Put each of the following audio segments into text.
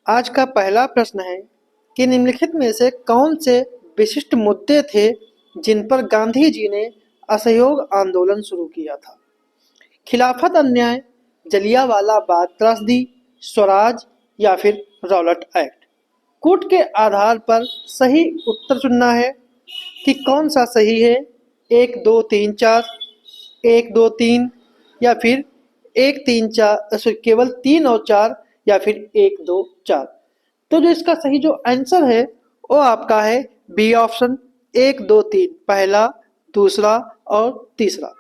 आज का पहला प्रश्न है कि निम्नलिखित में से कौन से विशिष्ट मुद्दे थे जिन पर गांधी जी ने असहयोग आंदोलन शुरू किया था। खिलाफत अन्याय, जलियांवाला बाग त्रासदी, स्वराज या फिर रॉलेट एक्ट। कूट के आधार पर सही उत्तर चुनना है कि कौन सा सही है। 1 2 3 4, 1 2 3 या फिर 1 3 4, केवल 3 और 4 या फिर 1 2 4। तो जो इसका सही जो आंसर है वो आपका है बी ऑप्शन, 1 2 3, पहला, दूसरा और तीसरा।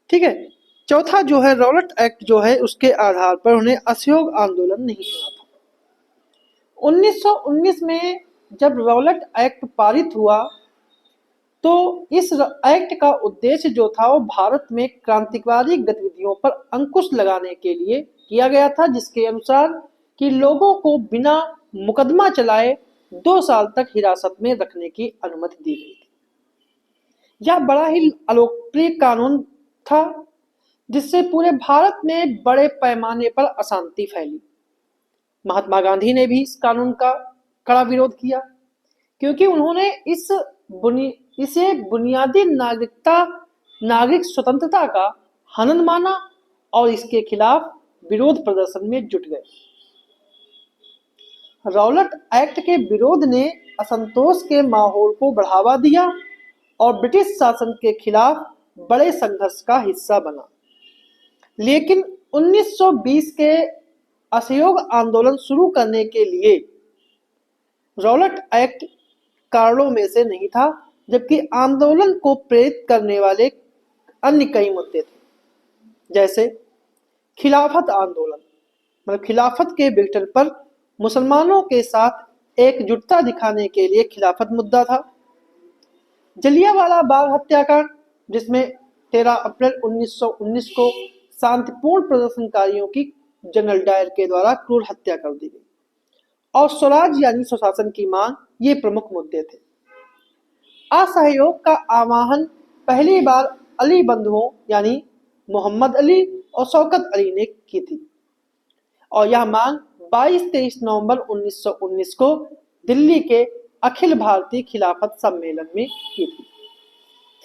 ठीक है। चौथा जो है रॉलेट एक्ट जो है उसके आधार पर उन्हें असहयोग आंदोलन नहीं चुना था। 1919 में जब रॉलेट एक्ट पारित हुआ तो इस एक्ट का उद्देश्य जो था वो भारत में क्रांतिकारी गतिविधियों पर अंकुश लगाने के लिए किया गया था, जिसके अनुसार कि लोगों को बिना मुकदमा चलाए 2 साल तक हिरासत में रखने की अनुमति दी गई थी। यह बड़ा ही अलोकप्रिय कानून था जिससे पूरे भारत में बड़े पैमाने पर अशांति फैली। महात्मा गांधी ने भी इस कानून का कड़ा विरोध किया क्योंकि उन्होंने इसे बुनियादी नागरिक स्वतंत्रता का हनन माना और इसके खिलाफ विरोध प्रदर्शन में जुट गए। रॉलेट एक्ट के विरोध ने असंतोष के माहौल को बढ़ावा दिया और ब्रिटिश शासन के खिलाफ बड़े संघर्ष का हिस्सा बना। लेकिन 1920 के असहयोग आंदोलन शुरू करने के लिए रॉलेट एक्ट कारणों में से नहीं था, जबकि आंदोलन को प्रेरित करने वाले अन्य कई मुद्दे थे, जैसे खिलाफत आंदोलन, मतलब खिलाफत के विघटन पर मुसलमानों के साथ एकजुटता दिखाने के लिए खिलाफत मुद्दा था। जलियांवाला बाग हत्याकांड, जिसमें 13 अप्रैल 1919 को शांतिपूर्ण प्रदर्शनकारियों की जनरल डायर के द्वारा क्रूर हत्या कर दी गई, और स्वराज यानी स्वशासन की मांग, ये प्रमुख मुद्दे थे। असहयोग का आह्वान पहली बार अली बंधुओं यानी मोहम्मद अली और शौकत अली ने की थी, और यह मांग 22-23 नवंबर 1919 को दिल्ली के अखिल भारतीय खिलाफत सम्मेलन में की थी।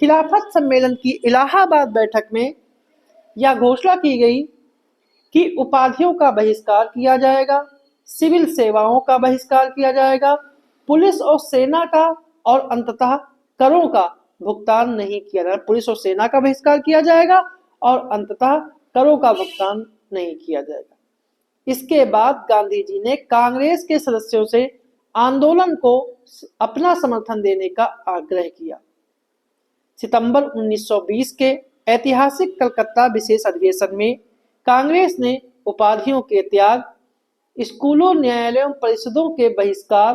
खिलाफत सम्मेलन की इलाहाबाद बैठक में यह घोषणा की गई कि उपाधियों का बहिष्कार किया जाएगा, सिविल सेवाओं का बहिष्कार किया जाएगा, पुलिस और सेना का और अंततः करों का भुगतान नहीं किया जाएगा। पुलिस और सेना का बहिष्कार किया जाएगा और अंततः करों का भुगतान नहीं किया जाएगा। इसके बाद गांधी जी ने कांग्रेस के सदस्यों से आंदोलन को अपना समर्थन देने का आग्रह किया। सितंबर 1920 के ऐतिहासिक कलकत्ता विशेष अधिवेशन में कांग्रेस ने उपाधियों के त्याग, स्कूलों, न्यायालयों, परिषदों के बहिष्कार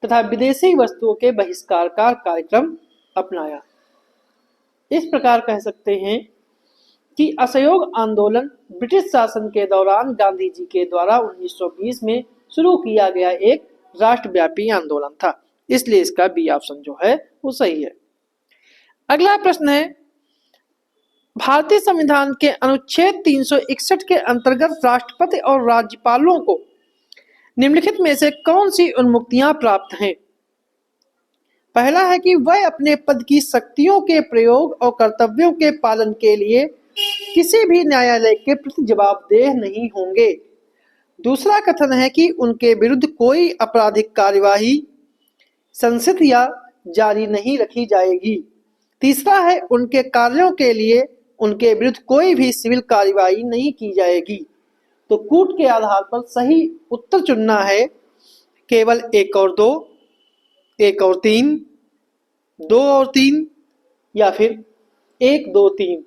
तथा विदेशी वस्तुओं के बहिष्कार का कार्यक्रम अपनाया। इस प्रकार कह सकते हैं कि असहयोग आंदोलन ब्रिटिश शासन के दौरान गांधी जी के द्वारा 1920 में शुरू किया गया एक राष्ट्रव्यापी आंदोलन था, इसलिए इसका बी ऑप्शन जो है वो सही है। अगला प्रश्न है, भारतीय संविधान के अनुच्छेद 361 के अंतर्गत राष्ट्रपति और राज्यपालों को निम्नलिखित में से कौन सी उन्मुक्तियां प्राप्त हैं। पहला है कि वह अपने पद की शक्तियों के प्रयोग और कर्तव्यों के पालन के लिए किसी भी न्यायालय के प्रति जवाबदेह नहीं होंगे। दूसरा कथन है कि उनके विरुद्ध कोई आपराधिक कार्यवाही संसिद्ध या जारी नहीं रखी जाएगी। तीसरा है उनके कार्यों के लिए उनके विरुद्ध कोई भी सिविल कार्यवाही नहीं की जाएगी। तो कूट के आधार पर सही उत्तर चुनना है केवल 1 और 2, 1 और 3, 2 और 3 या फिर 1 2 3।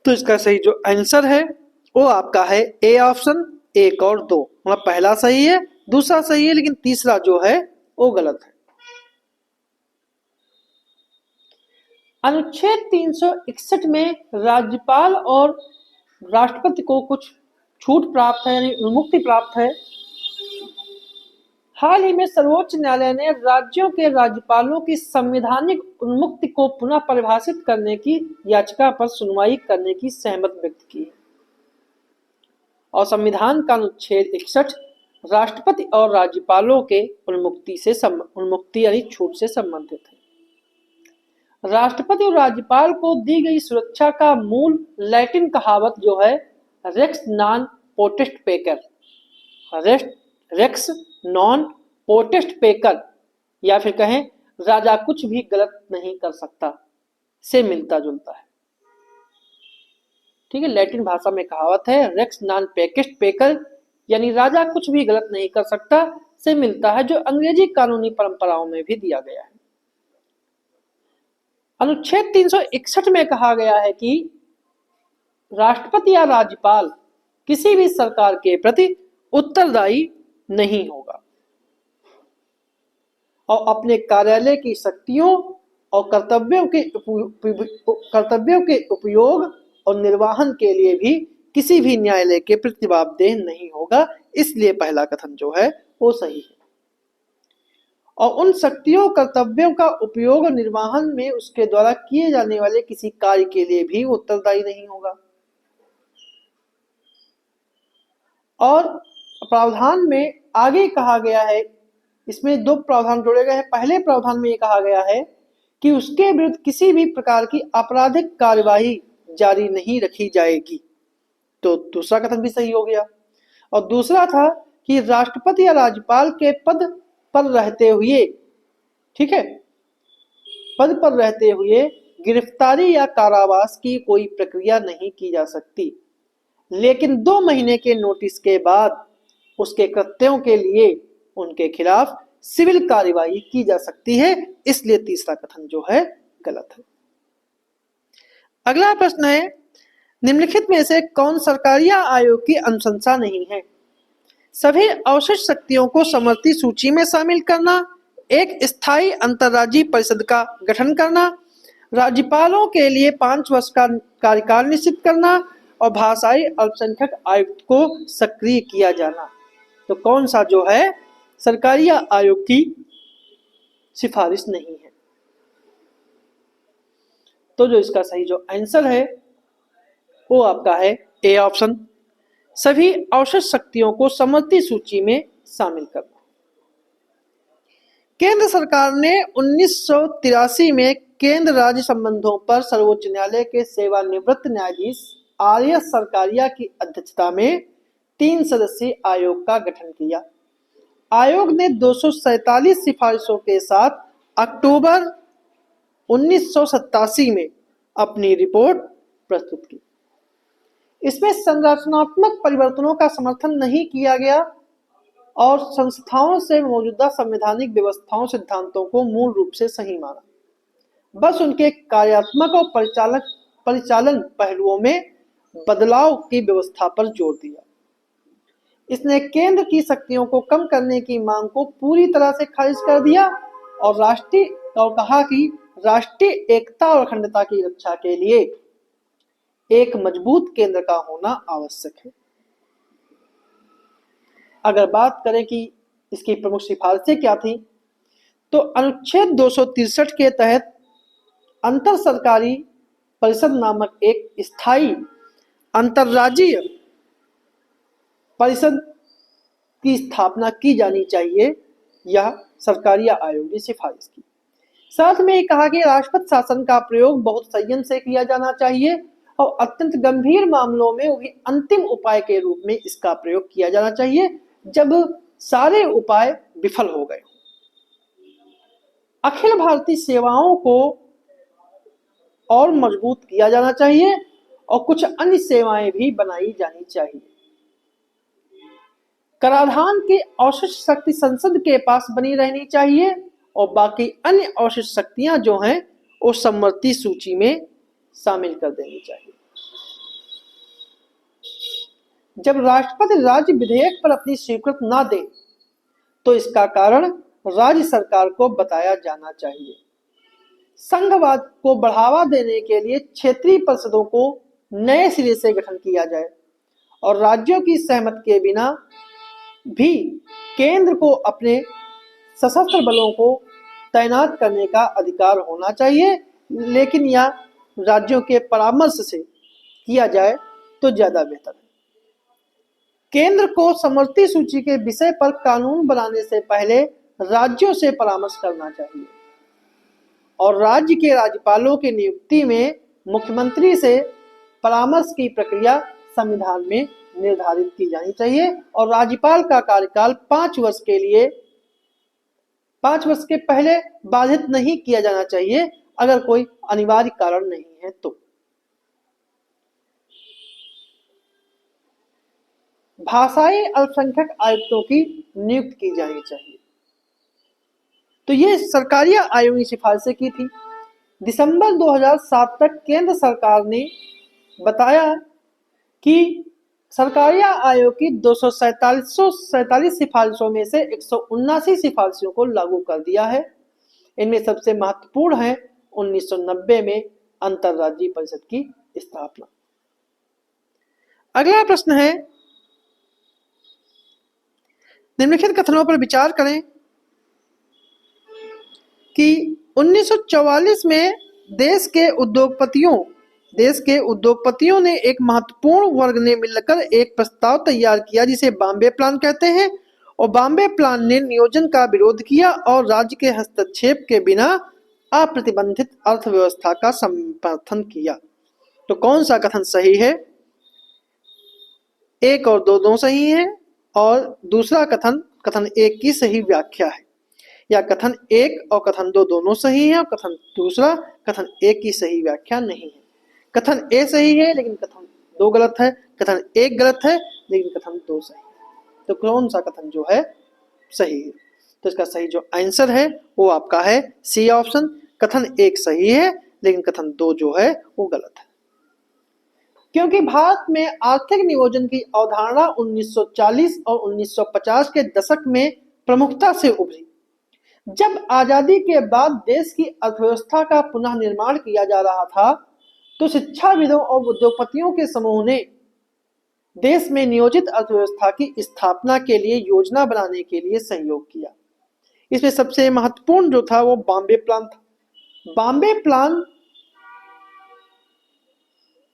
तो इसका सही जो आंसर है वो आपका है ए ऑप्शन, 1 और 2। मतलब पहला सही है, दूसरा सही है, लेकिन तीसरा जो है वो गलत है। अनुच्छेद 361 में राज्यपाल और राष्ट्रपति को कुछ छूट प्राप्त है, यानी उन्मुक्ति प्राप्त है। हाल ही में सर्वोच्च न्यायालय ने राज्यों के राज्यपालों की संवैधानिक उन्मुक्ति को पुनः परिभाषित करने की याचिका पर सुनवाई करने की सहमति व्यक्त की। और संविधान का अनुच्छेद 61 राष्ट्रपति और राज्यपालों के उन्मुक्ति यानी छूट से संबंधित है। राष्ट्रपति और राज्यपाल को दी गई सुरक्षा का मूल लैटिन कहावत जो है रेक्स नॉन पोटेस्ट पेकर, रेक्स नॉन पोटेस्ट पेकर या फिर कहें राजा कुछ भी गलत नहीं कर सकता से मिलता जुलता है। ठीक है, लैटिन भाषा में कहावत है रेक्स नॉन पेकेस्ट पेकर यानी राजा कुछ भी गलत नहीं कर सकता से मिलता है, जो अंग्रेजी कानूनी परंपराओं में भी दिया गया है। अनुच्छेद 361 में कहा गया है कि राष्ट्रपति या राज्यपाल किसी भी सरकार के प्रति उत्तरदायी नहीं होगा और अपने कार्यालय की शक्तियों और कर्तव्यों के उपयोग और निर्वहन के लिए भी किसी भी न्यायालय के प्रति जवाबदेह नहीं होगा। इसलिए पहला कथन जो है वो सही है और उन शक्तियों कर्तव्यों का उपयोग और निर्वहन में उसके द्वारा किए जाने वाले किसी कार्य के लिए भी उत्तरदायी नहीं होगा। और प्रावधान में आगे कहा गया है, इसमें दो प्रावधान जोड़े गए हैं। पहले प्रावधान में ये कहा गया है कि उसके विरुद्ध किसी भी प्रकार की आपराधिक कार्यवाही जारी नहीं रखी जाएगी, तो दूसरा कथन भी सही हो गया। और दूसरा था कि राष्ट्रपति या राज्यपाल के पद पर रहते हुए, ठीक है, पद पर रहते हुए गिरफ्तारी या कारावास की कोई प्रक्रिया नहीं की जा सकती, लेकिन 2 महीने के नोटिस के बाद उसके कृत्यों के लिए उनके खिलाफ सिविल कार्यवाही की जा सकती है। इसलिए तीसरा कथन जो है गलत है। अगला प्रश्न है, निम्नलिखित में से कौन सरकारी आयोग की अनुशंसा नहीं है? सभी अवशिष्ट शक्तियों को समवर्ती सूची में शामिल करना, एक स्थायी अंतर्राज्यीय परिषद का गठन करना, राज्यपालों के लिए 5 वर्ष का कार्यकाल निश्चित करना और भाषाई अल्पसंख्यक आयुक्त को सक्रिय किया जाना। तो कौन सा जो है सरकारी आयोग की सिफारिश नहीं है? तो जो इसका सही जो आंसर है वो आपका है ए ऑप्शन, सभी अवशिष्ट शक्तियों को समवर्ती सूची में शामिल करना। केंद्र सरकार ने 1983 में केंद्र राज्य संबंधों पर सर्वोच्च न्यायालय के सेवानिवृत्त न्यायाधीश आर.एस. सरकारिया की अध्यक्षता में 3 सदस्यीय आयोग का गठन किया। आयोग ने 247 सिफारिशों के साथ अक्टूबर 1987 में अपनी रिपोर्ट प्रस्तुत की। इसमें संरचनात्मक परिवर्तनों का समर्थन नहीं किया गया और संस्थाओं से मौजूदा संवैधानिक व्यवस्थाओं सिद्धांतों को मूल रूप से सही माना, बस उनके कार्यात्मक और परिचालन पहलुओं में बदलाव की व्यवस्था पर जोर दिया। इसने केंद्र की शक्तियों को कम करने की मांग को पूरी तरह से खारिज कर दिया और कहा कि राष्ट्रीय एकता और अखंडता की रक्षा के लिए एक मजबूत केंद्र का होना आवश्यक है। अगर बात करें कि इसकी प्रमुख सिफारिशें क्या थी, तो अनुच्छेद 263 के तहत अंतर सरकारी परिषद नामक एक स्थायी अंतर्राज्यीय परिषद की स्थापना की जानी चाहिए, यह सरकारी आयोग ने सिफारिश की। साथ में कहा कि राष्ट्रपति शासन का प्रयोग बहुत संयम से किया जाना चाहिए और अत्यंत गंभीर मामलों में भी अंतिम उपाय के रूप में इसका प्रयोग किया जाना चाहिए जब सारे उपाय विफल हो गए। अखिल भारतीय सेवाओं को और मजबूत किया जाना चाहिए और कुछ अन्य सेवाएं भी बनाई जानी चाहिए। कराधान की अवशिष्ट शक्ति संसद के पास बनी रहनी चाहिए और बाकी अन्य अवशिष्ट शक्तियां जो हैं वो समवर्ती सूची में शामिल कर देनी चाहिए। जब राष्ट्रपति राज्य विधेयक पर अपनी स्वीकृति ना दे तो इसका कारण राज्य सरकार को बताया जाना चाहिए। संघवाद को बढ़ावा देने के लिए क्षेत्रीय परिषदों को नए सिरे से गठन किया जाए और राज्यों की सहमति के बिना भी केंद्र को अपने सशस्त्र बलों को तैनात करने का अधिकार होना चाहिए, लेकिन यह राज्यों के परामर्श से किया जाए तो ज्यादा बेहतर है। केंद्र को समवर्ती सूची के विषय पर कानून बनाने से पहले राज्यों से परामर्श करना चाहिए और राज्य के राज्यपालों की नियुक्ति में मुख्यमंत्री से परामर्श की प्रक्रिया संविधान में निर्धारित की जानी चाहिए और राज्यपाल का कार्यकाल 5 वर्ष के पहले बाधित नहीं किया जाना चाहिए अगर कोई अनिवार्य कारण नहीं है तो। भाषाई अल्पसंख्यक आयुक्तों की नियुक्ति की जानी चाहिए। तो ये सरकारी आयोग ने सिफारिशें की थी। दिसंबर 2007 तक केंद्र सरकार ने बताया कि सरकारी आयोग की 247 सिफारिशों में से 179 सिफारिशों को लागू कर दिया है। इनमें सबसे महत्वपूर्ण है 1990 में अंतरराज्यीय परिषद की स्थापना। अगला प्रश्न है, निम्नलिखित कथनों पर विचार करें कि 1944 में देश के उद्योगपतियों ने एक महत्वपूर्ण वर्ग ने मिलकर एक प्रस्ताव तैयार किया जिसे बॉम्बे प्लान कहते हैं और बॉम्बे प्लान ने नियोजन का विरोध किया और राज्य के हस्तक्षेप के बिना अप्रतिबंधित अर्थव्यवस्था का समर्थन किया। तो कौन सा कथन सही है? 1 और 2 दोनों सही है और दूसरा कथन 1 की सही व्याख्या है, या कथन 1 और कथन 2 दोनों सही है और कथन 1 की सही व्याख्या नहीं है। कथन ए सही है लेकिन कथन 2 गलत है, कथन 1 गलत है लेकिन कथन 2 सही है। तो कौन सा कथन जो है सही है? तो इसका सही जो आंसर है वो आपका है सी ऑप्शन। कथन 1 सही है लेकिन कथन 2 जो है वो गलत है, क्योंकि भारत में आर्थिक नियोजन की अवधारणा 1940 और 1950 के दशक में प्रमुखता से उभरी। जब आजादी के बाद देश की अर्थव्यवस्था का पुनः निर्माण किया जा रहा था तो शिक्षाविदों और उद्योगपतियों के समूह ने देश में नियोजित अर्थव्यवस्था की स्थापना के लिए योजना बनाने के लिए सहयोग किया। इसमें सबसे महत्वपूर्ण जो था वो बॉम्बे प्लान था। बॉम्बे प्लान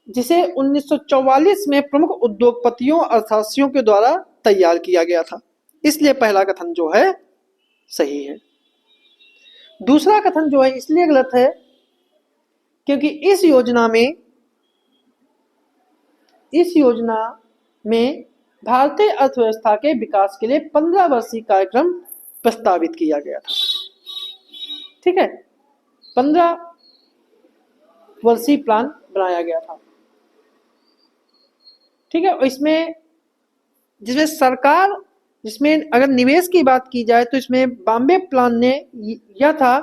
जिसे 1944 में प्रमुख उद्योगपतियों अर्थशास्त्रियों के द्वारा तैयार किया गया था, इसलिए पहला कथन जो है सही है। दूसरा कथन जो है इसलिए गलत है क्योंकि इस योजना में भारतीय अर्थव्यवस्था के विकास के लिए 15 वर्षीय कार्यक्रम प्रस्तावित किया गया था। ठीक है, 15 वर्षीय प्लान बनाया गया था। ठीक है, जिसमें अगर निवेश की बात की जाए तो इसमें बॉम्बे प्लान ने यह था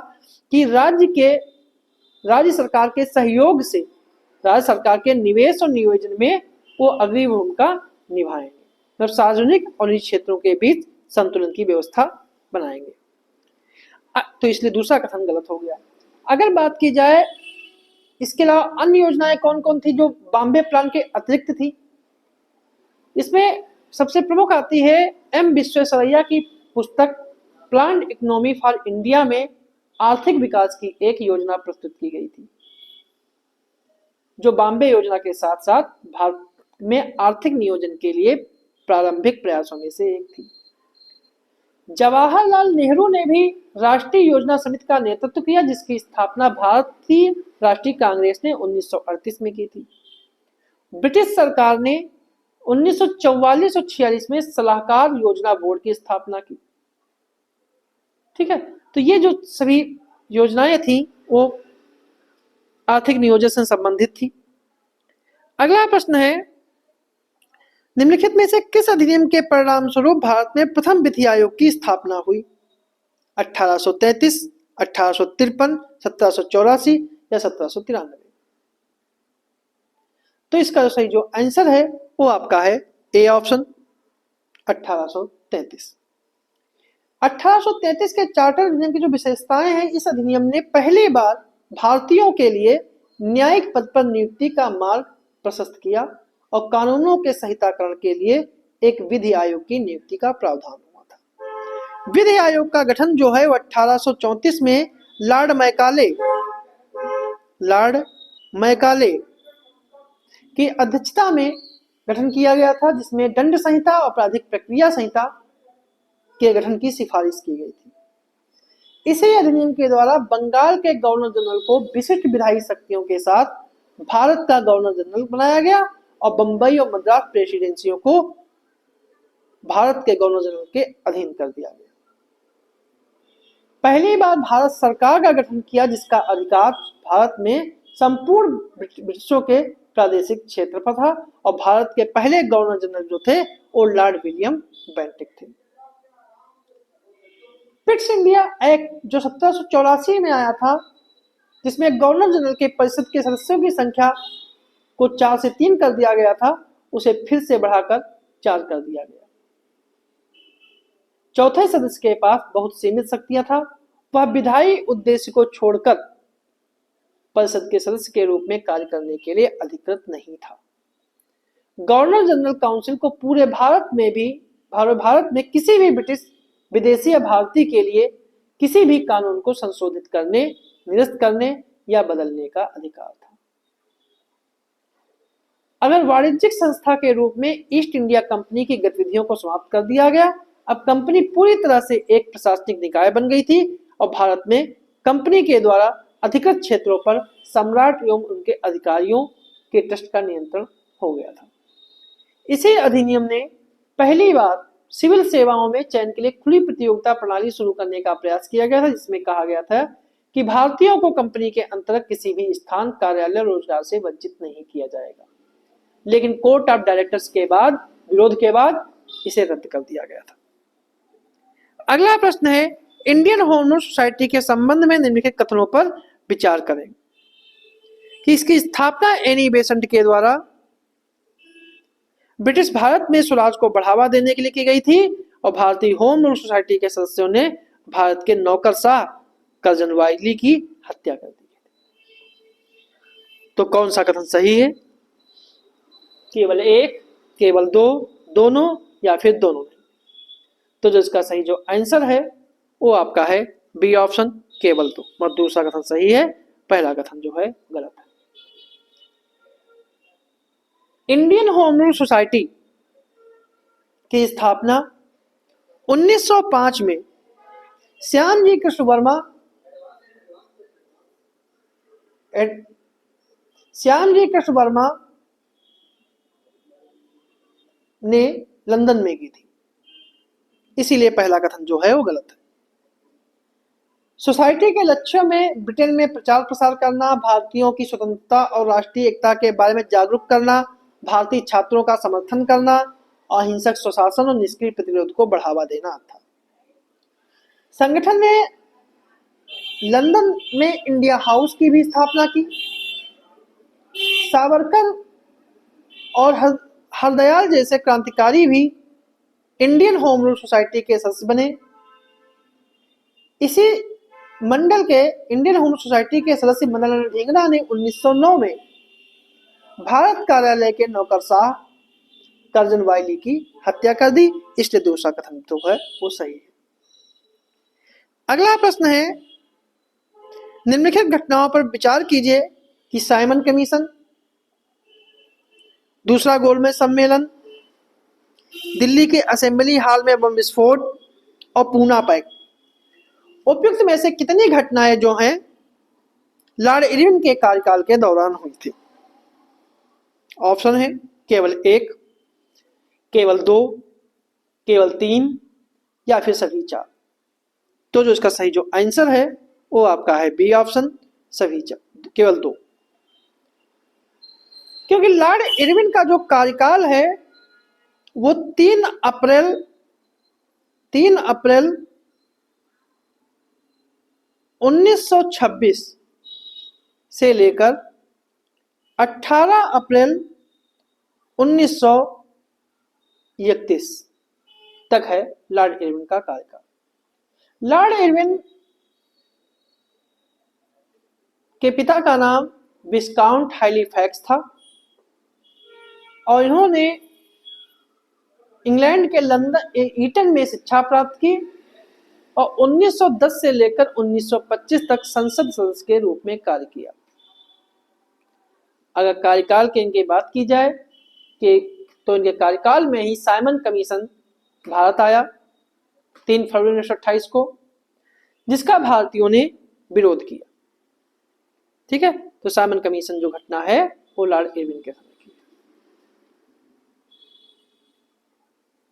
कि राज्य सरकार के सहयोग से राज्य सरकार के निवेश और नियोजन में वो अग्रणी भूमिका निभाएंगे, मतलब सार्वजनिक और निजी क्षेत्रों के बीच संतुलन की व्यवस्था बनाएंगे। तो इसलिए दूसरा कथन गलत हो गया। अगर बात की जाए इसके अलावा अन्य योजनाएं कौन कौन थी जो बॉम्बे प्लान के अतिरिक्त थी, इसमें सबसे प्रमुख आती है एम विश्वेश्वरैया की पुस्तक प्लान्ड इकोनॉमी फॉर इंडिया में आर्थिक विकास की एक योजना प्रस्तुत की गई थी, जो बॉम्बे योजना के साथ साथ भारत में आर्थिक नियोजन के लिए प्रारंभिक प्रयासों में से एक थी। जवाहरलाल नेहरू ने भी राष्ट्रीय योजना समिति का नेतृत्व किया, जिसकी स्थापना भारतीय राष्ट्रीय कांग्रेस ने 1938 में की थी। ब्रिटिश सरकार ने 1944 और 46 में सलाहकार योजना बोर्ड की स्थापना की। ठीक है, तो ये जो सभी योजनाएं थी वो आर्थिक नियोजन से संबंधित थी। अगला प्रश्न है, निम्नलिखित में से किस अधिनियम के परिणाम स्वरूप भारत में प्रथम विधि आयोग की स्थापना हुई? 1833, 1853, 1784 या 1793? तो इसका सही जो आंसर है वो आपका है ए ऑप्शन 1833। 1833 के चार्टर अधिनियम की जो विशेषताएं हैं, इस अधिनियम ने पहली बार भारतीयों के लिए न्यायिक पद पर नियुक्ति का मार्ग प्रशस्त किया और कानूनों के संहिताकरण के लिए एक विधि आयोग की नियुक्ति का प्रावधान हुआ था। विधि आयोग का गठन जो है वो 1834 में लॉर्ड मैकाले की अध्यक्षता में गठन किया गया था, जिसमें दंड संहिता और आपराधिक प्रक्रिया संहिता के गठन की सिफारिश की गई थी। इसी अधिनियम के द्वारा बंगाल के गवर्नर जनरल को विशिष्ट विधायी शक्तियों के साथ भारत का गवर्नर जनरल बनाया गया और बंबई और मद्रास प्रेसिडेंसियों को भारत के गवर्नर जनरल के अधीन कर दिया गया। पहली बार भारत सरकार का गठन किया, जिसका अधिकार भारत में संपूर्ण ब्रिटिशों के प्रादेशिक क्षेत्र पर था, और भारत के पहले गवर्नर जनरल जो थे वो लॉर्ड विलियम बेंटिक थे। पिट्स इंडिया एक्ट जो 1784 में आया था, जिसमें गवर्नर जनरल के परिषद के सदस्यों की संख्या को 4 से 3 कर दिया गया था, उसे फिर से बढ़ाकर 4 कर दिया गया। चौथे सदस्य के पास बहुत सीमित शक्तियां था, वह विधायी उद्देश्य को छोड़कर परिषद के सदस्य के रूप में कार्य करने के लिए अधिकृत नहीं था। गवर्नर जनरल काउंसिल को पूरे भारत में किसी भी ब्रिटिश विदेशी या भारतीय के लिए किसी भी कानून को संशोधित करने, निरस्त करने या बदलने का अधिकार था। अगर वाणिज्यिक संस्था के रूप में ईस्ट इंडिया कंपनी की गतिविधियों को समाप्त कर दिया गया, अब कंपनी पूरी तरह से एक प्रशासनिक निकाय बन गई थी और भारत में कंपनी के द्वारा अधिकृत क्षेत्रों पर सम्राट एवं उनके अधिकारियों के ट्रस्ट का नियंत्रण हो गया था। इसी अधिनियम ने पहली बार सिविल सेवाओं में चयन के लिए खुली प्रतियोगिता प्रणाली शुरू करने का प्रयास किया गया था, जिसमें कहा गया था कि भारतीयों को कंपनी के अंतर्गत किसी भी स्थान, कार्यालय, रोजगार से वंचित नहीं किया जाएगा। लेकिन कोर्ट ऑफ डायरेक्टर्स के विरोध के बाद इसे रद्द कर दिया गया था। अगला प्रश्न है, इंडियन होम रूल सोसाइटी के संबंध में निम्नलिखित कथनों पर विचार करें कि इसकी स्थापना एनी बेसेंट के द्वारा ब्रिटिश भारत में स्वराज को बढ़ावा देने के लिए की गई थी और भारतीय होम रूल सोसाइटी के सदस्यों ने भारत के नौकरशाह कर्जन वाइली की हत्या कर दी। तो कौन सा कथन सही है? केवल एक, केवल दो, दोनों या फिर दोनों नहीं? तो जो इसका सही जो आंसर है वो आपका है बी ऑप्शन, केवल दो। मतलब दूसरा कथन सही है, पहला कथन जो है गलत है। इंडियन होम रूल सोसाइटी की स्थापना 1905 में श्यामजी कृष्ण वर्मा ने लंदन में की थी, इसीलिए पहला कथन जो है वो गलत है। सोसाइटी के लक्ष्यों में ब्रिटेन में प्रचार प्रसार करना, भारतीयों की स्वतंत्रता और राष्ट्रीय एकता के बारे में जागरूक करना, भारतीय छात्रों का समर्थन करना, अहिंसक स्वशासन और निष्क्रिय प्रतिरोध को बढ़ावा देना था। संगठन ने लंदन में इंडिया हाउस की भी स्थापना की। सावरकर और हरदयाल जैसे क्रांतिकारी भी इंडियन होम रूल सोसाइटी के सदस्य बने। इसी मंडल के इंडियन होम सोसाइटी के सदस्य मनोहर ढींगरा ने 1909 में भारत कार्यालय के नौकरशाह कर्जन वाइली की हत्या कर दी, इसलिए दूसरा कथन तो है वो सही है। अगला प्रश्न है, निम्नलिखित घटनाओं पर विचार कीजिए कि साइमन कमीशन, दूसरा गोलमेज सम्मेलन, दिल्ली के असेंबली हॉल में बम विस्फोट और पूना पैक्ट, उपयुक्त में से कितनी घटनाएं जो हैं लॉर्ड इरविन के कार्यकाल के दौरान हुई थी? ऑप्शन है केवल एक, केवल दो, केवल तीन या फिर सभी चार। तो जो इसका सही जो आंसर है वो आपका है बी ऑप्शन, सभी चार, केवल दो। क्योंकि लॉर्ड इरविन का जो कार्यकाल है वो 3 अप्रैल 1926 से लेकर 18 अप्रैल 1931 तक है लॉर्ड इरविन का कार्यकाल। लॉर्ड इरविन के पिता का नाम विस्काउंट हैलिफैक्स था और इन्होंने इंग्लैंड के लंदन ईटन में शिक्षा प्राप्त की और 1910 से लेकर 1925 तक संसद सदस्य के रूप में कार्य किया। अगर कार्यकाल की इनकी बात की जाए कि तो इनके कार्यकाल में ही साइमन कमीशन भारत आया 3 फरवरी 1928 को, जिसका भारतीयों ने विरोध किया। ठीक है, तो साइमन कमीशन जो घटना है वो लॉर्ड इरविन के समय की।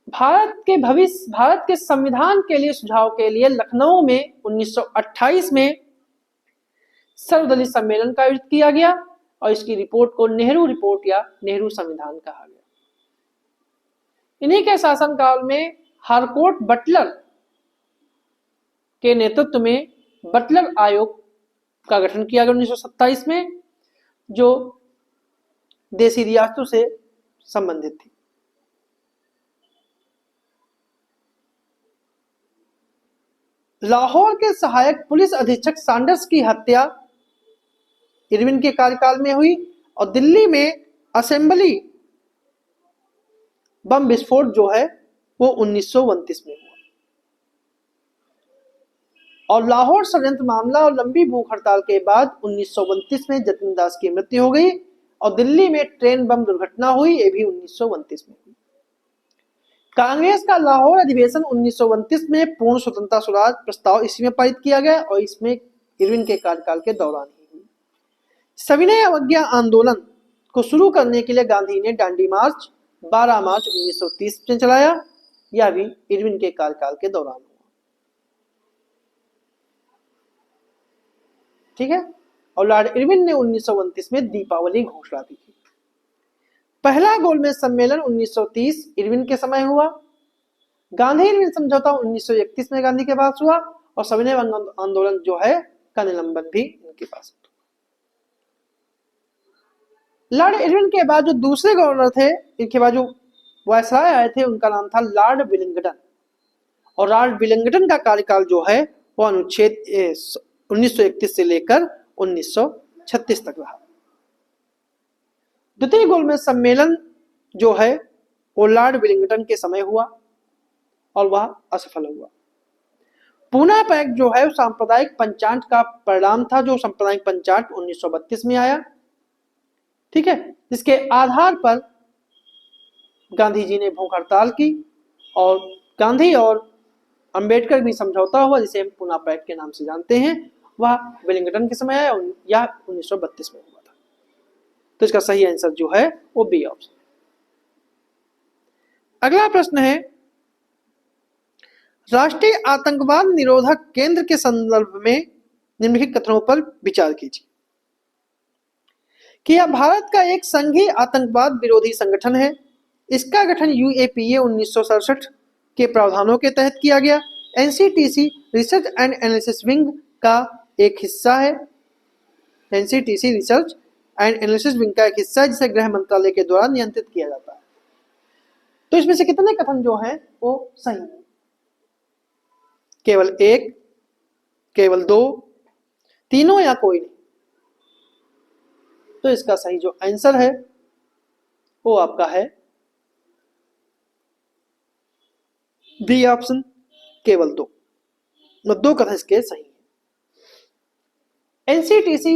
भारत के संविधान के लिए सुझाव के लिए लखनऊ में 1928 में सर्वदलीय सम्मेलन का आयोजित किया गया और इसकी रिपोर्ट को नेहरू रिपोर्ट या नेहरू संविधान कहा गया। इन्हीं के शासनकाल में हारकोर्ट बटलर के नेतृत्व में बटलर आयोग का गठन किया गया 1927 में, जो देशी रियासतों से संबंधित थी। लाहौर के सहायक पुलिस अधीक्षक सैंडर्स की हत्या इरविन के कार्यकाल में हुई और दिल्ली में असेंबली बम विस्फोट जो है वो 1929 में हुआ। और लाहौर षड्यंत्र मामला और लंबी भूख हड़ताल के बाद 1929 में जतिन दास की मृत्यु हो गई और दिल्ली में ट्रेन बम दुर्घटना हुई, ये भी 1929 में हुई। कांग्रेस का लाहौर अधिवेशन 1929 में पूर्ण स्वतंत्रता स्वराज प्रस्ताव इसी में पारित किया गया और इसमें इरविन के कार्यकाल के दौरान ही हुई। सविनय अवज्ञा आंदोलन को शुरू करने के लिए गांधी ने दांडी मार्च 12 मार्च 1930 में चलाया, यह भी इरविन के कार्यकाल के दौरान हुआ। ठीक है, और लॉर्ड इरविन ने 1929 में दीपावली घोषणा की थी। पहला गोलमेज सम्मेलन 1930 इरविन के समय हुआ। गांधी इरविन समझौता 1931 में गांधी के पास हुआ और सविनय आंदोलन जो है का निलंबन भी इनके पास। लॉर्ड इरविन के बाद जो दूसरे गवर्नर थे, इनके बाद जो वायसराय आए थे, उनका नाम था लॉर्ड विलिंगटन और लॉर्ड विलिंगटन का कार्यकाल जो है वो अनुच्छेद 1931 से लेकर 1936 तक रहा। द्वितीय गोलमेज सम्मेलन जो है वो लॉर्ड विलिंगटन के समय हुआ और वह असफल हुआ। पूना पैक्ट जो है सांप्रदायिक पंचायत का परिणाम था, जो सांप्रदायिक पंचायत 1932 में आया। ठीक है, जिसके आधार पर गांधी जी ने भूख हड़ताल की और गांधी और अंबेडकर भी समझौता हुआ, जिसे हम पूना पैक्ट के नाम से जानते हैं, वह विलिंगटन के समय आया या 1932 में हुआ था। तो इसका सही आंसर जो है वो बी ऑप्शन। अगला प्रश्न है, राष्ट्रीय आतंकवाद निरोधक केंद्र के संदर्भ में निम्नलिखित कथनों पर विचार कीजिए कि यह भारत का एक संघीय आतंकवाद विरोधी संगठन है। इसका गठन यूएपीए 1967 के प्रावधानों के तहत किया गया। NCTC research and analysis wing का एक हिस्सा है। NCTC research and analysis wing का एक हिस्सा है जिसे गृह मंत्रालय के द्वारा नियंत्रित किया जाता है। तो इसमें से कितने कथन जो हैं वो सही है? केवल एक, केवल दो, तीनों या कोई नहीं? तो इसका सही जो आंसर है वो आपका है बी ऑप्शन, केवल दो। दो कथन इसके सही है। एनसीटीसी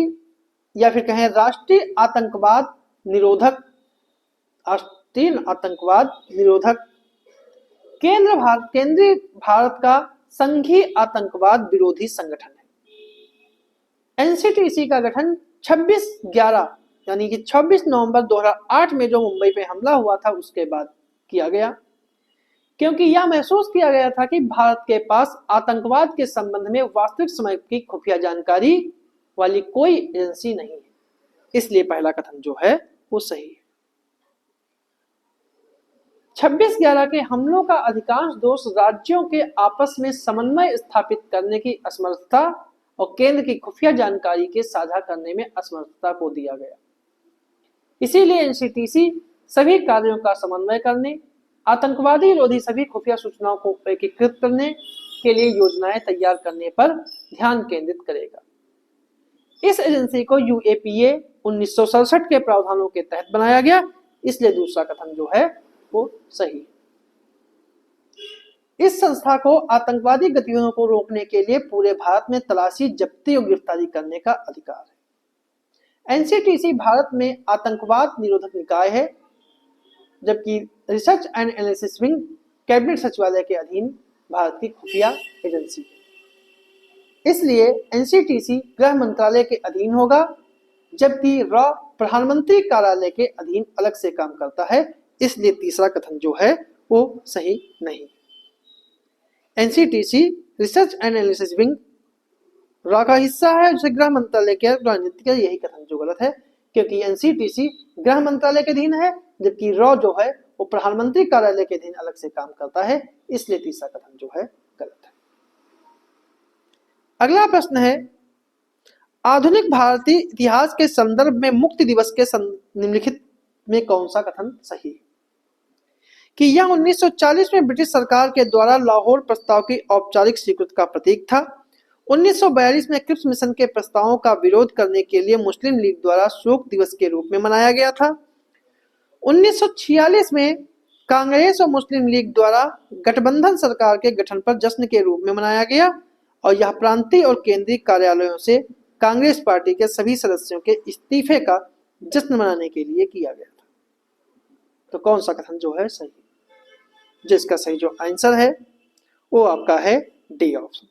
या फिर कहें राष्ट्रीय आतंकवाद निरोधक केंद्रीय भारत का संघीय आतंकवाद विरोधी संगठन है। एनसीटीसी का गठन 26/11 यानी कि 26 नवंबर 2008 में जो मुंबई पे हमला हुआ था उसके बाद किया गया, क्योंकि यह महसूस किया गया था कि भारत के पास आतंकवाद के संबंध में वास्तविक समय की खुफिया जानकारी वाली कोई एजेंसी नहीं है। इसलिए पहला कथन जो है वो सही है। 26/11 के हमलों का अधिकांश दोष राज्यों के आपस में समन्वय स्थापित करने की असमर्थता और केंद्र की खुफिया जानकारी के साझा करने में असमर्थता को दिया गया। इसीलिए एनसीटीसी सभी कार्यों का समन्वय करने, आतंकवादी विरोधी सभी खुफिया सूचनाओं को एकीकृत करने के लिए योजनाएं तैयार करने पर ध्यान केंद्रित करेगा। इस एजेंसी को यूएपीए 1967 के प्रावधानों के तहत बनाया गया, इसलिए दूसरा कथन जो है वो सही है। इस संस्था को आतंकवादी गतिविधियों को रोकने के लिए पूरे भारत में तलाशी, जब्ती और गिरफ्तारी करने का अधिकार है। एनसीटीसी भारत में आतंकवाद निरोधक निकाय है। जबकि research and analysis wing cabinet सचिवालय के अधीन भारत की खुफिया एजेंसी है। इसलिए एनसीटीसी गृह मंत्रालय के अधीन होगा, जबकि रॉ प्रधानमंत्री कार्यालय के अधीन अलग से काम करता है। इसलिए तीसरा कथन जो है वो सही नहीं। NCTC research and analysis wing raw का हिस्सा है, जिसे गृह मंत्रालय के रणनीति का, यही कथन जो गलत है, क्योंकि एनसीटीसी गृह मंत्रालय के अधीन है, जबकि रॉ जो है वो प्रधानमंत्री कार्यालय के अधीन अलग से काम करता है। इसलिए तीसरा कथन जो है गलत है। अगला प्रश्न है, आधुनिक भारतीय इतिहास के संदर्भ में मुक्ति दिवस के निम्नलिखित में कौन सा कथन सही है? कि यह 1940 में ब्रिटिश सरकार के द्वारा लाहौर प्रस्ताव की औपचारिक स्वीकृति का प्रतीक था। 1942 में क्रिप्स मिशन के प्रस्तावों का विरोध करने के लिए मुस्लिम लीग द्वारा शोक दिवस के रूप में मनाया गया था। 1946 में कांग्रेस और मुस्लिम लीग द्वारा गठबंधन सरकार के गठन पर जश्न के रूप में मनाया गया और यह प्रांतीय और केंद्रीय कार्यालयों से कांग्रेस पार्टी के सभी सदस्यों के इस्तीफे का जश्न मनाने के लिए किया गया था। तो कौन सा कथन जो है सही? जिसका सही जो आंसर है वो आपका है डी ऑप्शन,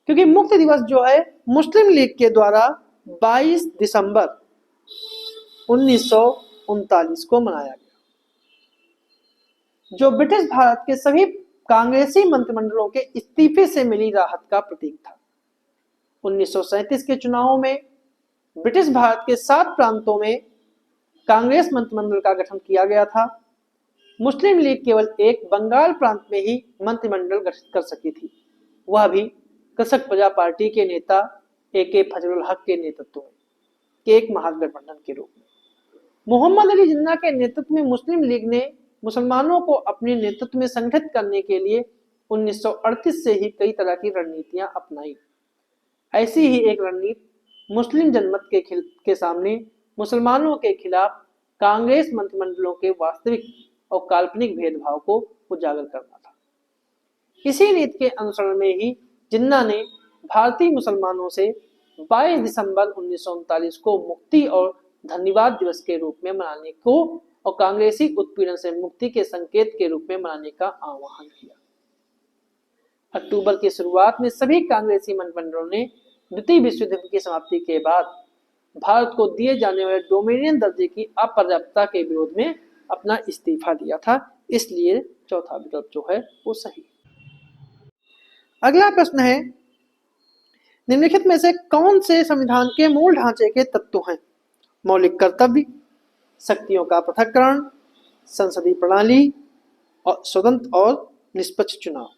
क्योंकि मुक्ति दिवस जो है मुस्लिम लीग के द्वारा 22 दिसंबर 1939 को मनाया गया, जो ब्रिटिश भारत के सभी कांग्रेसी मंत्रिमंडलों के इस्तीफे से मिली राहत का प्रतीक था। 1937 के चुनावों में ब्रिटिश भारत के 7 प्रांतों में कांग्रेस मंत्रिमंडल का गठन किया गया था। मुस्लिम लीग केवल एक बंगाल प्रांत में ही मंत्रिमंडल गठित कर सकी थी, वह भी कृषक प्रजा पार्टी के नेता ए.के. फजलुल हक के नेतृत्व में के एक महागठबंधन के रूप में। मोहम्मद अली जिन्ना के नेतृत्व में मुस्लिम लीग ने मुसलमानों को अपने नेतृत्व में संगठित करने के लिए 1938 से ही कई तरह की रणनीतियां अपनाई। ऐसी ही एक रणनीति मुस्लिम जनमत के सामने मुसलमानों के खिलाफ कांग्रेस मंत्रिमंडलों के वास्तविक और काल्पनिक भेदभाव को उजागर करना था। इसी नीति के अनुसरण में ही जिन्ना ने भारतीय मुसलमानों से 22 दिसंबर 1939 को मुक्ति और धन्यवाद दिवस के रूप में मनाने को और कांग्रेसी उत्पीड़न से मुक्ति के संकेत के रूप में मनाने का आह्वान किया। अक्टूबर की शुरुआत में सभी कांग्रेसी मंत्रिमंडलों ने द्वितीय विश्व युद्ध की समाप्ति के बाद भारत को दिए जाने वाले डोमिनियन दर्जे की अपर्याप्तता के विरोध में अपना इस्तीफा दिया था। इसलिए चौथा विकल्प जो है वो सही। अगला प्रश्न है, निम्नलिखित में से कौन से संविधान के मूल ढांचे के तत्व हैं? मौलिक कर्तव्य, शक्तियों का पृथक्करण, संसदीय प्रणाली और स्वतंत्र और निष्पक्ष चुनाव।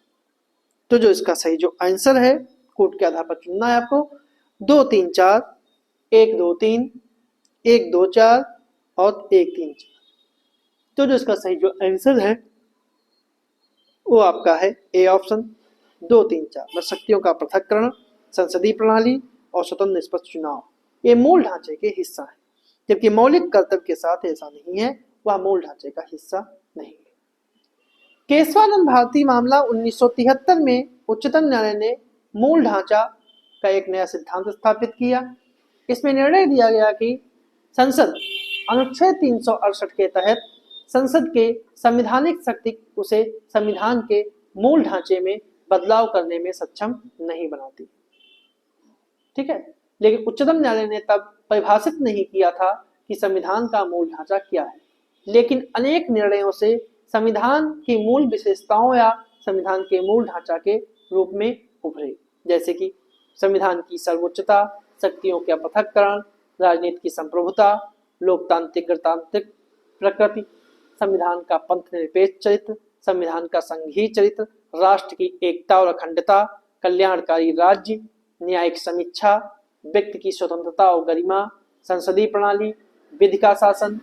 तो जो इसका सही जो आंसर है, कोड के आधार पर चुनना है आपको। 2 3 4, 1 2 3, 1 2 4 और 1 3 4। तो जो इसका सही जो आंसर है वो आपका है ए ऑप्शन, 2 3 4। शक्तियों का पृथक्करण, संसदीय प्रणाली और स्वतंत्र निष्पक्ष चुनाव ये मूल ढांचे के हिस्सा है, जबकि मौलिक कर्तव्य के साथ ऐसा नहीं है, वह मूल ढांचे का हिस्सा नहीं है। केशवानंद भारती मामला 1973 में उच्चतम न्यायालय ने मूल ढांचा का एक नया सिद्धांत स्थापित किया। इसमें निर्णय दिया गया कि संसद अनुच्छेद 368 के तहत संसद के संवैधानिक शक्ति उसे संविधान के मूल ढांचे में बदलाव करने में सक्षम नहीं बनाती। ठीक है, लेकिन उच्चतम न्यायालय ने तब परिभाषित नहीं किया था कि संविधान का मूल ढांचा क्या है, लेकिन अनेक निर्णयों से संविधान की मूल विशेषताओं या संविधान के मूल ढांचा के रूप में उभरे, जैसे कि संविधान की सर्वोच्चता, शक्तियों के पृथक्करण, राजनीति की संप्रभुता, लोकतांत्रिक गणतांत्रिक प्रकृति, संविधान का पंथ निरपेक्ष चरित्र, संविधान का संघीय चरित्र, राष्ट्र की एकता और अखंडता, कल्याणकारी राज्य, न्यायिक समीक्षा, व्यक्ति की स्वतंत्रता और गरिमा, संसदीय प्रणाली, विधि का शासन,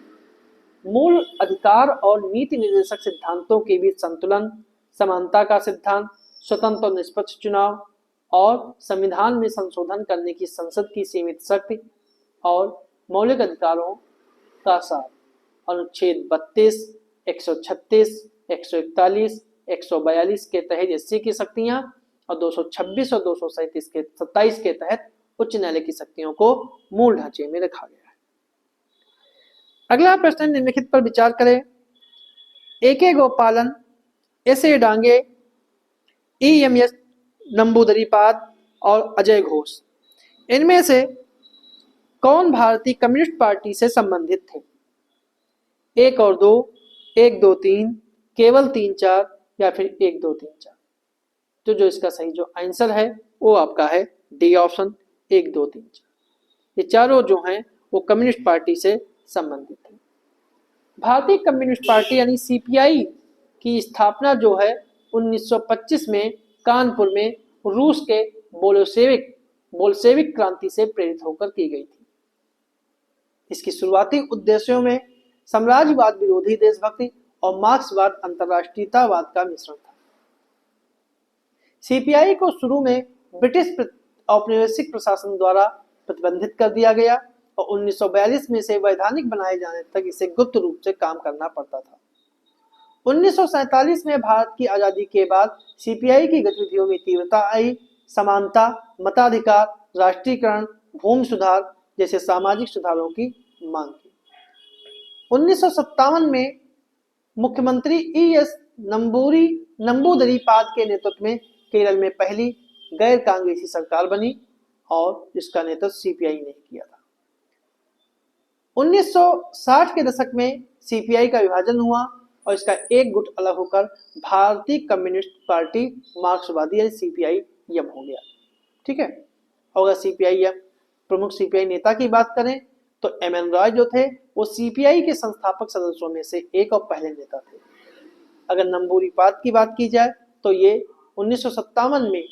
मूल अधिकार और नीति निर्देशक सिद्धांतों के बीच संतुलन, समानता का सिद्धांत, स्वतंत्र और निष्पक्ष चुनाव और संविधान में संशोधन करने की संसद की सीमित शक्ति और मौलिक अधिकारों का सार। अनुच्छेद 32, 136, 141, 142 के तहत एससी की शक्तियां और 226 और 227 के तहत उच्च न्यायालय की शक्तियों को मूल ढांचे में रखा गया है। अगला प्रश्न निम्नलिखित पर विचार करें। ए.के. गोपालन, एस.ए. डांगे, ई.एम.एस. नंबूदरीपाद और अजय घोष, इनमें से कौन भारतीय कम्युनिस्ट पार्टी से संबंधित थे? 1 और 2, 1, 2, 3, केवल 3, 4 या फिर 1, 2, 3, 4। तो जो इसका सही जो आंसर है वो आपका है डी ऑप्शन, 1, 2, 3, 4। ये चारों जो हैं वो कम्युनिस्ट पार्टी से संबंधित है। भारतीय कम्युनिस्ट पार्टी यानी सीपीआई की स्थापना जो है 1925 में कानपुर में रूस के बोल्शेविक क्रांति से प्रेरित होकर की गई थी। इसकी शुरुआती उद्देश्यों में साम्राज्यवाद विरोधी देशभक्ति और मार्क्सवाद अंतर्राष्ट्रीयतावाद का मिश्रण था। सीपीआई को शुरू में ब्रिटिश औपनिवेशिक प्रशासन द्वारा प्रतिबंधित कर दिया गया और 1942 में से वैधानिक बनाए जाने तक इसे गुप्त रूप से काम करना पड़ता था। 1947 में भारत की आजादी के बाद सीपीआई की गतिविधियों में तीव्रता आई। समानता, मताधिकार, राष्ट्रीयकरण, भूमि सुधार जैसे सामाजिक सुधारों की मांग की। 1957 में मुख्यमंत्री ई.एस. नंबूदरीपाद के नेतृत्व में केरल में पहली गैर कांग्रेसी सरकार बनी और इसका नेतृत्व सीपीआई ने किया था। 1960 के दशक में सीपीआई का विभाजन हुआ और इसका एक गुट अलग होकर भारतीय कम्युनिस्ट पार्टी मार्क्सवादी यानी सीपीआई-एम हो गया। ठीक है। और अगर सीपीआई-एम प्रमुख सीपीआई नेता की बात करें तो एम.एन. रॉय जो थे वो सीपीआई के संस्थापक सदस्यों में से एक और पहले नेता थे। अगर नंबूदरीपाद की बात की जाए तो ये 1957 में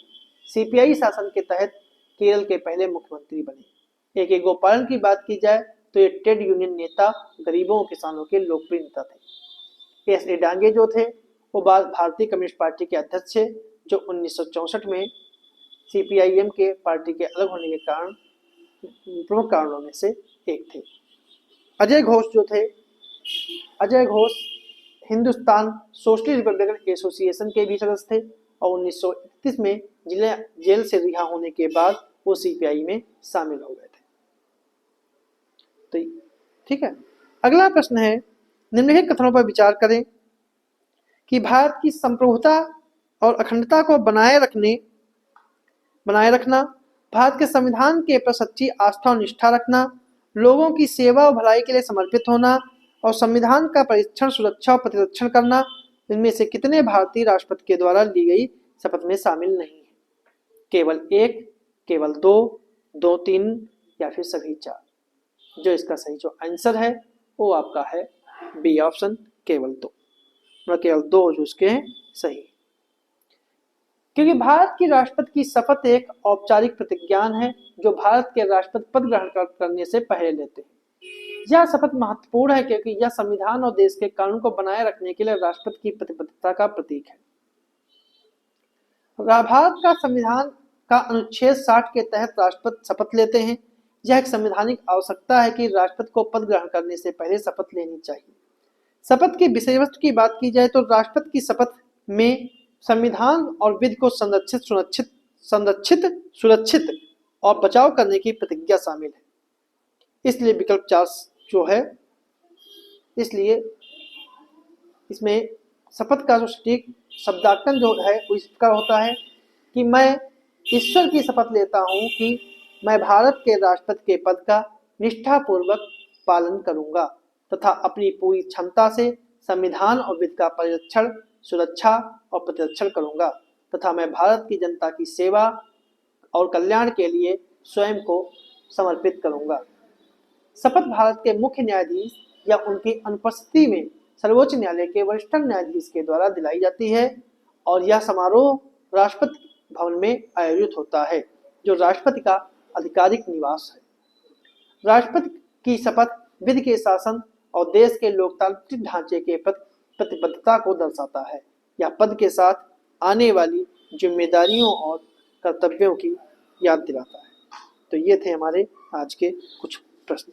सीपीआई शासन के तहत केरल के पहले मुख्यमंत्री बने। ए.के. गोपालन की बात की जाए तो ये ट्रेड यूनियन नेता, गरीबों और किसानों के लोकप्रिय नेता थे। एस.ए. डांगे जो थे वो भारतीय कम्युनिस्ट पार्टी के अध्यक्ष थे, जो 1964 में सीपीआई-एम के पार्टी के अलग होने के कारण प्रमुख कारणों में से एक थे। अजय घोष जो थे, Ajay Ghosh Hindustan socialist Republican association के भी सदस्य थे और 1931 में जेल से रिहा होने के बाद वो सीपीआई में शामिल हो गए थे। तो ठीक है। अगला प्रश्न है, निम्नलिखित कथनों पर विचार करें कि भारत की संप्रभुता और अखंडता को बनाए रखना, भारत के संविधान के प्रति सच्ची आस्था और निष्ठा रखना, लोगों की सेवा और भलाई के लिए समर्पित होना और संविधान का परीक्षण, सुरक्षा और प्रतिरक्षण करना, इनमें से कितने भारतीय राष्ट्रपति के द्वारा ली गई शपथ में शामिल नहीं है? केवल 1, केवल 2, 2, 3 या फिर सभी 4? जो इसका सही जो आंसर है वो आपका है बी ऑप्शन, केवल 2। केवल 2 जो इसके हैं सही। क्योंकि भारत की राष्ट्रपति की शपथ एक औपचारिक प्रतिज्ञान है जो भारत के राष्ट्रपति पद ग्रहण करने से पहले लेते हैं। यह शपथ महत्वपूर्ण है क्योंकि यह संविधान और देश के कानून को बनाए रखने के लिए राष्ट्रपति की प्रतिबद्धता का प्रतीक है। भारत का संविधान का अनुच्छेद 60 के तहत राष्ट्रपति शपथ लेते हैं। यह एक संवैधानिक आवश्यकता है कि राष्ट्रपति को पद ग्रहण करने से पहले शपथ लेनी चाहिए। शपथ की विषय वस्तु की बात की जाए तो राष्ट्रपति की शपथ में संविधान और विधि को संरक्षित, सुरक्षित और बचाव करने की प्रतिज्ञा शामिल है। इसलिए विकल्प 4 जो है, इसलिए इसमें शपथ का जो सटीक शब्दांकन जो है वो इस प्रकार होता है कि मैं ईश्वर की शपथ लेता हूं कि मैं भारत के राष्ट्रपति के पद का निष्ठापूर्वक पालन करूंगा तथा अपनी पूरी क्षमता से संविधान और विधि का परिरक्षण, सुरक्षा और प्रतिरक्षण करूंगा तथा मैं भारत की जनता की सेवा और कल्याण के लिए स्वयं को समर्पित करूंगा। शपथ भारत के मुख्य न्यायाधीश या उनकी अनुपस्थिति में सर्वोच्च न्यायालय के वरिष्ठ न्यायाधीश के द्वारा दिलाई जाती है और यह समारोह राष्ट्रपति भवन में आयोजित होता है, जो राष्ट्रपति का आधिकारिक निवास है। राष्ट्रपति की शपथ विधि के शासन और देश के लोकतांत्रिक ढांचे के प्रति प्रतिबद्धता को दर्शाता है। यह पद के साथ आने वाली जिम्मेदारियों और कर्तव्यों की याद दिलाता है। तो ये थे हमारे आज के कुछ प्रश्न।